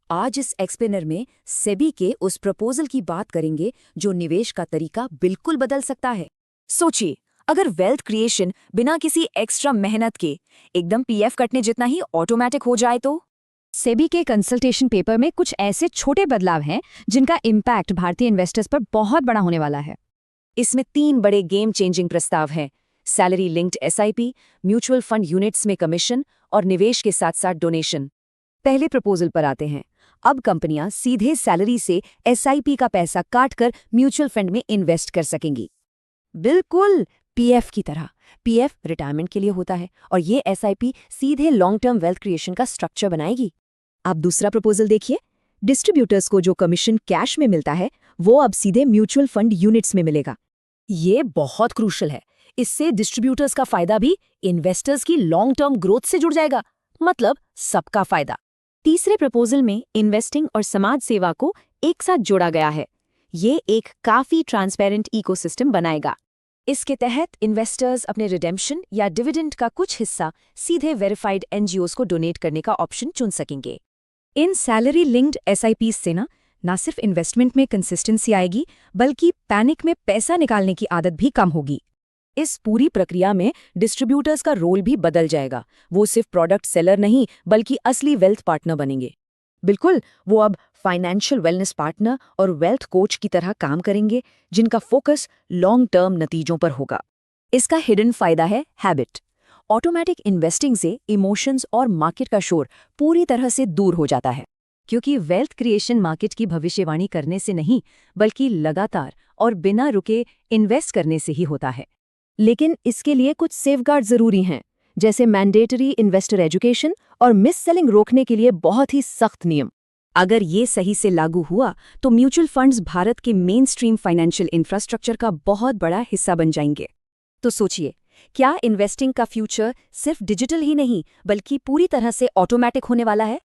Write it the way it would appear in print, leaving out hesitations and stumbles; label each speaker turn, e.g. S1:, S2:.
S1: आज इस एक्सप्लेनर में सेबी के उस प्रपोजल की बात करेंगे जो निवेश का तरीका बिल्कुल बदल सकता है। सोचिए, अगर वेल्थ क्रिएशन बिना किसी एक्स्ट्रा मेहनत के एकदम पीएफ कटने जितना ही ऑटोमेटिक हो जाए तो?
S2: सेबी के कंसल्टेशन पेपर में कुछ ऐसे छोटे बदलाव हैं जिनका इम्पैक्ट भारतीय इन्वेस्टर्स पर बहुत बड़ा होने वाला है।
S1: इसमें 3 बड़े गेम चेंजिंग प्रस्ताव हैं: salary linked SIP, mutual fund units में कमीशन और निवेश के साथ साथ डोनेशन। पहले प्रपोजल पर आते हैं। अब कंपनियां सीधे सैलरी से एसआईपी का पैसा काटकर म्यूचुअल फंड में इन्वेस्ट कर सकेंगी, बिल्कुल पीएफ की तरह। पीएफ रिटायरमेंट के लिए होता है और ये एसआईपी सीधे लॉन्ग टर्म वेल्थ क्रिएशन का स्ट्रक्चर बनाएगी। अब दूसरा प्रपोजल देखिए। डिस्ट्रीब्यूटर्स को जो कमीशन कैश में मिलता है वो अब सीधे म्यूचुअल फंड यूनिट्स में मिलेगा। ये बहुत क्रूशल है। इससे डिस्ट्रीब्यूटर्स का फायदा भी इन्वेस्टर्स की लॉन्ग टर्म ग्रोथ से जुड़ जाएगा, मतलब सबका फायदा। तीसरे प्रपोजल में इन्वेस्टिंग और समाज सेवा को एक साथ जोड़ा गया है। ये एक काफी ट्रांसपेरेंट इकोसिस्टम बनाएगा। इसके तहत इन्वेस्टर्स अपने रिडेम्पशन या डिविडेंड का कुछ हिस्सा सीधे वेरीफाइड एनजीओज को डोनेट करने का ऑप्शन चुन सकेंगे। इन सैलरी लिंक्ड एसआईपीज से ना सिर्फ इन्वेस्टमेंट में कंसिस्टेंसी आएगी, बल्कि पैनिक में पैसा निकालने की आदत भी कम होगी। इस पूरी प्रक्रिया में डिस्ट्रीब्यूटर्स का रोल भी बदल जाएगा। वो सिर्फ प्रोडक्ट सेलर नहीं बल्कि असली वेल्थ पार्टनर बनेंगे। बिल्कुल, वो अब फाइनेंशियल वेलनेस पार्टनर और वेल्थ कोच की तरह काम करेंगे, जिनका फोकस लॉन्ग टर्म नतीजों पर होगा। इसका हिडन फायदा है हैबिट। ऑटोमेटिक इन्वेस्टिंग से इमोशंस और मार्केट का शोर पूरी तरह से दूर हो जाता है, क्योंकि वेल्थ क्रिएशन मार्केट की भविष्यवाणी करने से नहीं बल्कि लगातार और बिना रुके इन्वेस्ट करने से ही होता है। लेकिन इसके लिए कुछ सेफगार्ड जरूरी हैं, जैसे मैंडेटरी इन्वेस्टर एजुकेशन और मिस सेलिंग रोकने के लिए बहुत ही सख्त नियम। अगर ये सही से लागू हुआ तो म्यूचुअल फंड्स भारत के मेन स्ट्रीम फाइनेंशियल इंफ्रास्ट्रक्चर का बहुत बड़ा हिस्सा बन जाएंगे। तो सोचिए, क्या इन्वेस्टिंग का फ्यूचर सिर्फ डिजिटल ही नहीं बल्कि पूरी तरह से ऑटोमेटिक होने वाला है?